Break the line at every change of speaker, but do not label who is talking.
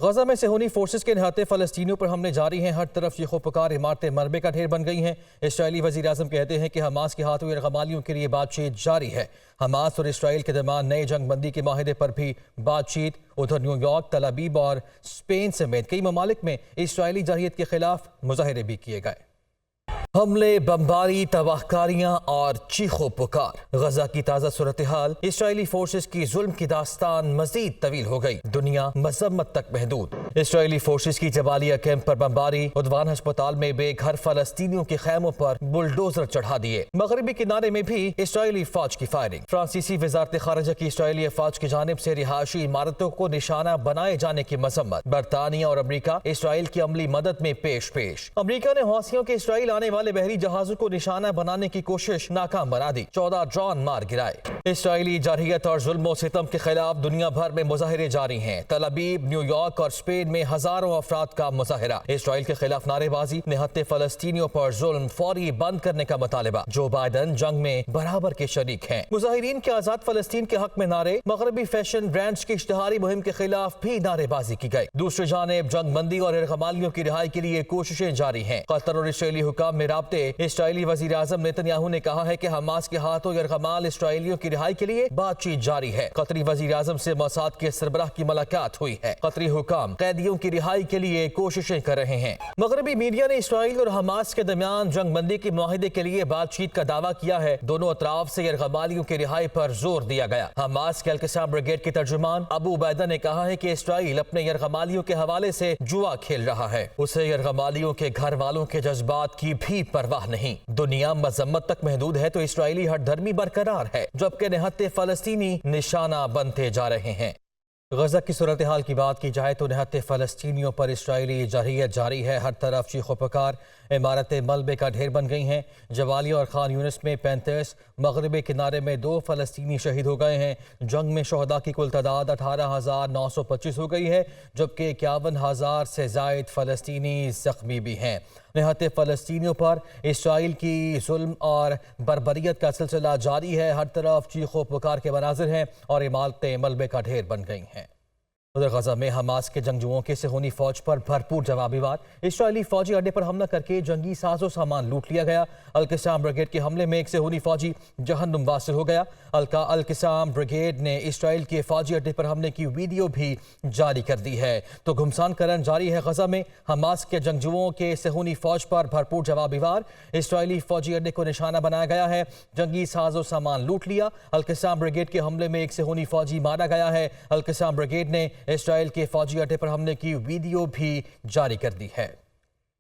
غزہ میں صہیونی فورسز کے نہاتے فلسطینیوں پر حملے جاری ہیں۔ ہر طرف چیخ و پکار، عمارتیں ملبے کا ڈھیر بن گئی ہیں۔ اسرائیلی وزیر اعظم کہتے ہیں کہ حماس کے ہاتھوں یرغمالیوں کے لیے بات چیت جاری ہے۔ حماس اور اسرائیل کے درمیان نئے جنگ بندی کے معاہدے پر بھی بات چیت۔ ادھر نیو یارک، تل ابیب اور اسپین سمیت کئی ممالک میں اسرائیلی جارحیت کے خلاف مظاہرے بھی کیے گئے۔ حملے، بمباری، تباہ کاریاں اور چیخ و پکار۔ غزہ کی تازہ صورتحال، اسرائیلی فورسز کی ظلم کی داستان مزید طویل ہو گئی، دنیا مذمت تک محدود۔ اسرائیلی فورسز کی جبالیہ کیمپ پر بمباری، عدوان ہسپتال میں بے گھر فلسطینیوں کے خیموں پر بلڈوزر چڑھا دیے۔ مغربی کنارے میں بھی اسرائیلی فوج کی فائرنگ۔ فرانسیسی وزارت خارجہ کی اسرائیلی افواج کی جانب سے رہائشی عمارتوں کو نشانہ بنائے جانے کی مذمت۔ برطانیہ اور امریکہ اسرائیل کی عملی مدد میں پیش۔ امریکہ نے حوثیوں کے اسرائیل آنے والے بحری جہازوں کو نشانہ بنانے کی کوشش ناکام بنا دی، 14 ڈرون مار گرائے۔ اسرائیلی جارحیت اور ظلم و ستم کے خلاف دنیا بھر میں مظاہرے جاری ہیں۔ تل ابیب، نیو یارک اور اسپین میں ہزاروں افراد کا مظاہرہ۔ اسرائیل کے خلاف نعرے بازی، نہتے فلسطینیوں پر ظلم فوری بند کرنے کا مطالبہ۔ جو بائیڈن جنگ میں برابر کے شریک ہیں۔ مظاہرین کے آزاد فلسطین کے حق میں نعرے، مغربی فیشن برانڈز کی اشتہاری مہم کے خلاف بھی نعرے بازی کی گئی۔ دوسری جانب جنگ بندی اور یرغمالیوں کی رہائی کے لیے کوششیں جاری ہیں۔ قطر اور اسرائیلی حکام میں رابطے۔ اسرائیلی وزیر اعظم نیتن نے کہا ہے کہ حماس کے ہاتھوں یرغمال اسرائیلیوں کی رہائی کے لیے بات چیت جاری ہے۔ قطری وزیر اعظم سے موساد کے سربراہ کی ملاقات ہوئی ہے۔ قطری حکام قیدیوں کی رہائی کے لیے کوششیں کر رہے ہیں۔ مغربی میڈیا نے اسرائیل اور حماس کے درمیان جنگ بندی کے معاہدے کے لیے بات چیت کا دعویٰ کیا ہے۔ دونوں اطراف سے یرغمالیوں کی رہائی پر زور دیا گیا۔ حماس کے القسام بریگیڈ کے ترجمان ابو عبیدہ نے کہا ہے کہ اسرائیل اپنے یرغمالیوں کے حوالے سے جوا کھیل رہا ہے، اسے یرغمالیوں کے گھر والوں کے جذبات کی بھی پرواہ نہیں۔ دنیا مذمت تک محدود ہے تو اسرائیلی ہٹ دھرمی برقرار ہے، جبکہ نہتے فلسطینی نشانہ بنتے جا رہے ہیں۔ غزہ کی صورتحال کی بات کی جائے تو نہتے فلسطینیوں پر اسرائیلی جارحیت جاری ہے۔ ہر طرف چیخ و پکار، عمارتیں ملبے کا ڈھیر بن گئی ہیں۔ جبالیہ اور خان یونس میں 35، مغربی کنارے میں 2 فلسطینی شہید ہو گئے ہیں۔ جنگ میں شہداء کی کل تعداد 18,925 ہو گئی ہے، جبکہ 51,000 سے زائد فلسطینی زخمی بھی ہیں۔ نہتے فلسطینیوں پر اسرائیل کی ظلم اور بربریت کا سلسلہ جاری ہے۔ ہر طرف چیخ و پکار کے مناظر ہیں اور عمارتیں ملبے کا ڈھیر بن گئی ہیں۔ ادھر غزہ میں حماس کے جنگجوؤں کے صہیونی فوج پر بھرپور جوابی وار۔ اسرائیلی فوجی اڈے پر حملہ کر کے جنگی ساز و سامان لوٹ لیا گیا۔ القسام بریگیڈ کے حملے میں ایک صہیونی فوجی جہنم واصل ہو گیا۔ القسام بریگیڈ نے اسرائیل کے فوجی اڈے پر حملے کی ویڈیو بھی جاری کر دی ہے۔ تو گھمسان کرن جاری ہے غزہ میں۔ حماس کے جنگجوؤں کے صہیونی فوج پر بھرپور جوابی وار۔ اسرائیلی فوجی اڈے کو نشانہ بنایا گیا ہے، جنگی ساز و سامان لوٹ لیا۔ القسام بریگیڈ کے حملے میں ایک صہیونی فوجی مارا گیا ہے۔ القسام بریگیڈ نے اسرائیل کے فوجی اڈے پر حملے کی ویڈیو بھی جاری کر دی ہے۔